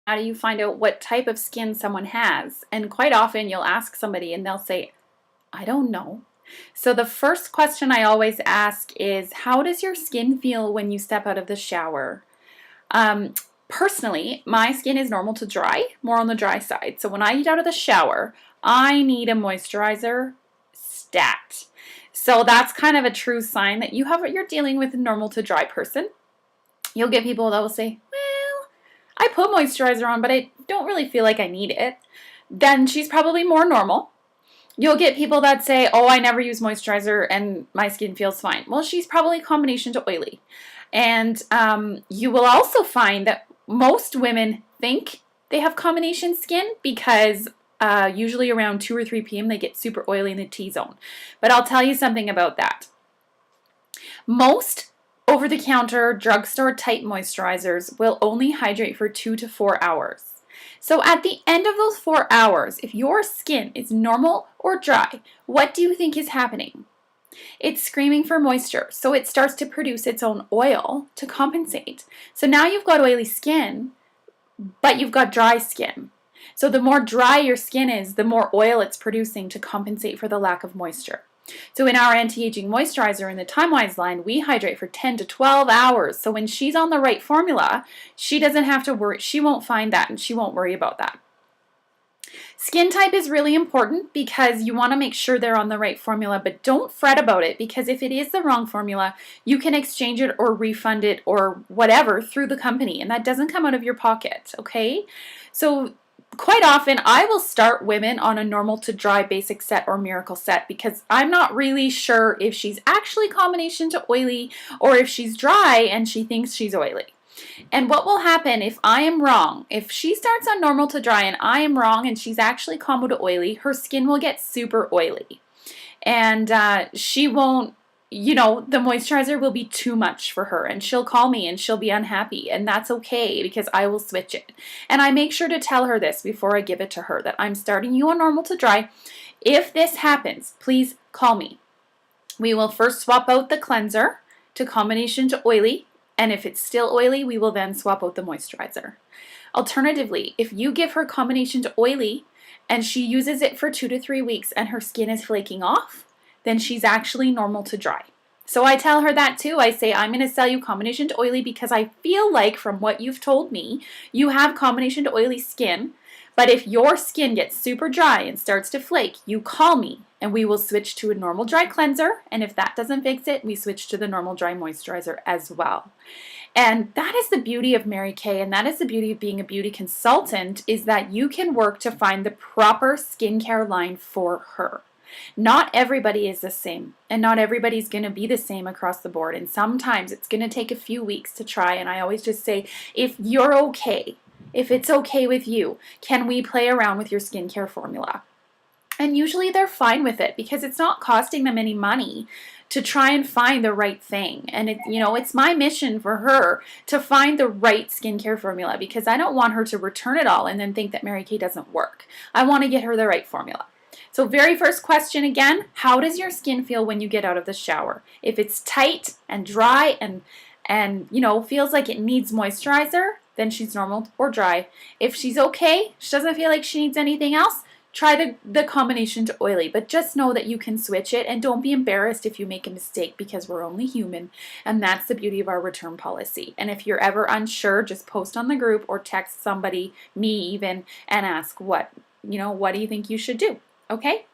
How do you find out what type of skin someone has? And quite often you'll ask somebody and they'll say, I don't know. So the first question I always ask is, how does your skin feel when you step out of the shower? Um, Personally, my skin is normal to dry, more on the dry side. So when I get out of the shower, I need a moisturizer stat. So that's kind of a true sign that you're dealing with a normal to dry person. You'll get people that will say, well, I put moisturizer on, but I don't really feel like I need it. Then she's probably more normal. You'll get people that say, oh, I never use moisturizer and my skin feels fine. Well, she's probably a combination to oily. And you will also find that most women think they have combination skin because usually around 2 or 3 p.m. they get super oily in the T-zone. But I'll tell you something about that. Most over-the-counter drugstore type moisturizers will only hydrate for 2 to 4 hours. So at the end of those 4 hours, if your skin is normal or dry, what do you think is happening? It's screaming for moisture, so it starts to produce its own oil to compensate. So now you've got oily skin, but you've got dry skin. So the more dry your skin is, the more oil it's producing to compensate for the lack of moisture. So in our anti-aging moisturizer in the TimeWise line, we hydrate for 10 to 12 hours. So when she's on the right formula, she doesn't have to worry. She won't find that and she won't worry about that. Skin type is really important because you want to make sure they're on the right formula, but don't fret about it because if it is the wrong formula, you can exchange it or refund it or whatever through the company, and that doesn't come out of your pocket, okay? So quite often I will start women on a normal to dry basic set or miracle set because I'm not really sure if she's actually combination to oily or if she's dry and she thinks she's oily. And what will happen if I am wrong? If she starts on normal to dry and I am wrong and she's actually combo to oily, her skin will get super oily. And she won't, the moisturizer will be too much for her and she'll call me and she'll be unhappy. And that's okay because I will switch it. And I make sure to tell her this before I give it to her that I'm starting you on normal to dry. If this happens, please call me. We will first swap out the cleanser to combination to oily. And if it's still oily, we will then swap out the moisturizer. Alternatively, if you give her combination to oily and she uses it for 2 to 3 weeks and her skin is flaking off, then she's actually normal to dry. So I tell her that too. I say, I'm going to sell you combination to oily because I feel like from what you've told me, you have combination to oily skin. But if your skin gets super dry and starts to flake, you call me and we will switch to a normal dry cleanser. And if that doesn't fix it, we switch to the normal dry moisturizer as well. And that is the beauty of Mary Kay, and that is the beauty of being a beauty consultant, is that you can work to find the proper skincare line for her. Not everybody is the same, and not everybody's going to be the same across the board. And sometimes it's going to take a few weeks to try. And I always just say, if you're okay, if it's okay with you, can we play around with your skincare formula? And usually they're fine with it because it's not costing them any money to try and find the right thing. And it's my mission for her to find the right skincare formula because I don't want her to return it all and then think that Mary Kay doesn't work. I want to get her the right formula. So very first question again, how does your skin feel when you get out of the shower? If it's tight and dry and feels like it needs moisturizer, then she's normal or dry. If she's okay, she doesn't feel like she needs anything else, try the combination to oily. But just know that you can switch it and don't be embarrassed if you make a mistake because we're only human. And that's the beauty of our return policy. And if you're ever unsure, just post on the group or text somebody, me even, and ask what do you think you should do? Okay?